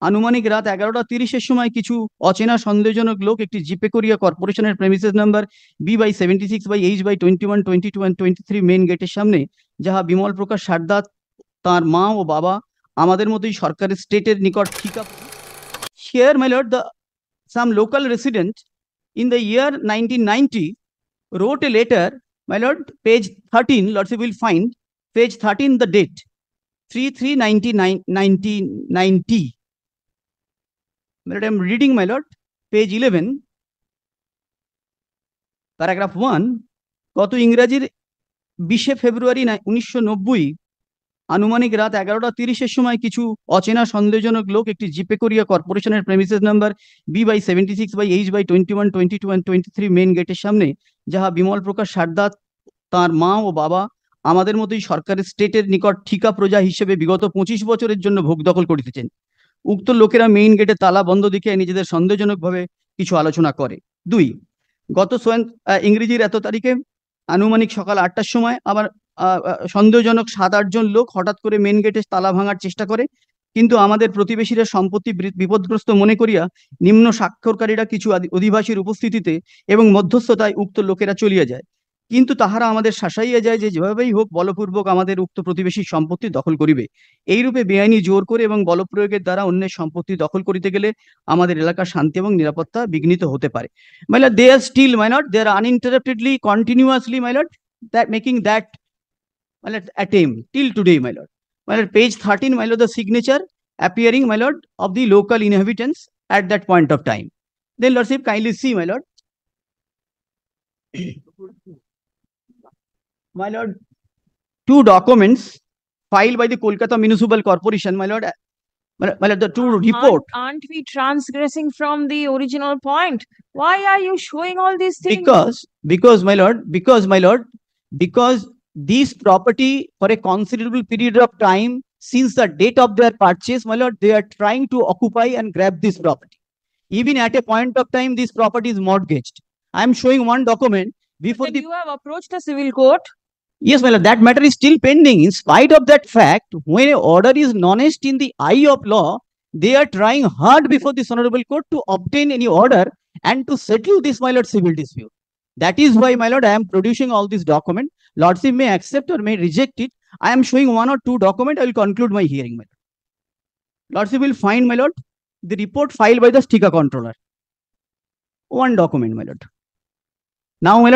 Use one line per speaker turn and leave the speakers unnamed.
আনুমানিক রাত 11:30-এর সময় কিছু অচেনা সন্দেহজনক লোক একটি জিপে কোরিয়া কর্পোরেশনের premises number B/76/H/21, 22 and 23 main গেটের সামনে, যাহা বিমল প্রকাশ সারদা, তার মা ও বাবা আমাদের মতোই সরকারের স্টেটের নিকট ঠিকা। Here, my lord, some local resident in the year 1990 wrote a letter, my lord, page 13, lordship will find page 13, the date 3/3/1990. My lord, I am reading, my lord, page 11, paragraph 1. গত ইংরেজির 20শে ফেব্রুয়ারি 1990 আনুমানিক রাত 11:30-এর সময় কিছু অচেনা সন্দেহজনক লোক একটি জিপে কোরিয়া কর্পোরেশনের premises number B/76/H/21, 22 and 23 main গেটের সামনে, যাহা বিমল প্রকাশ সারদা, তার মা ও বাবা আমাদের মতোই সরকারের স্টেটের নিকট ঠিকা প্রজা হিসেবে বিগত 25 বছরের জন্য ভোগ দখল করিতেছেন। উক্ত লোকেরা মেইন গেটে তালা বন্ধ দেখিয়া নিজেদের সন্দেহজনকভাবে কিছু আলোচনা করে। 2. গত ইংরেজির এত তারিখে আনুমানিক সকাল 8টার সময় আবার সন্দেহজনক 7-8 জন লোক হঠাৎ করে মেন গেটে তালা ভাঙার চেষ্টা করে, কিন্তু আমাদের প্রতিবেশীরা সম্পত্তি বিপদগ্রস্ত মনে করিয়া নিম্ন স্বাক্ষরকারীরা কিছু অধিবাসীর উপস্থিতিতে এবং মধ্যস্থতায় উক্ত লোকেরা চলিয়া যায়, কিন্তু তাহারা আমাদের শাসাইয়া যায় যে যেভাবেই হোক বলপূর্বক আমাদের উক্ত প্রতিবেশীর সম্পত্তি দখল করিবে। এইরূপে বেআইনি জোর করে এবং বলপ্রয়োগের দ্বারা অন্যের সম্পত্তি দখল করিতে গেলে আমাদের এলাকার শান্তি এবং নিরাপত্তা বিঘ্নিত হতে পারে। My lord, they are still, my lord, they are uninterruptedly, continuously, my lord, that making that, my lord, attempt till today, my lord. My lord, page 13, my lord, the signature appearing, my lord, of the local inhabitants at that point of time. Then lordship kindly see, my lord. My lord, 2 documents filed by the Kolkata Municipal Corporation, my lord. My lord, the 2 report.
Aren't we transgressing from the original point? Why are you showing all these things?
Because my lord, because this property for a considerable period of time since the date of their purchase, my lord, they are trying to occupy and grab this property. Even at a point of time, this property is mortgaged. I am showing one document before
you have approached the civil court.
Yes, my lord, that matter is still pending. In spite of that fact, when an order is non-est in the eye of law, they are trying hard before this honorable court to obtain any order and to settle this, my lord, civil dispute. That is why, my lord, I am producing all this document. Lordship may accept or may reject it. I am showing 1 or 2 documents. I will conclude my hearing, my lord. Lordship will find, my lord, the report filed by the sticker controller. 1 document, my lord. Now, my lord.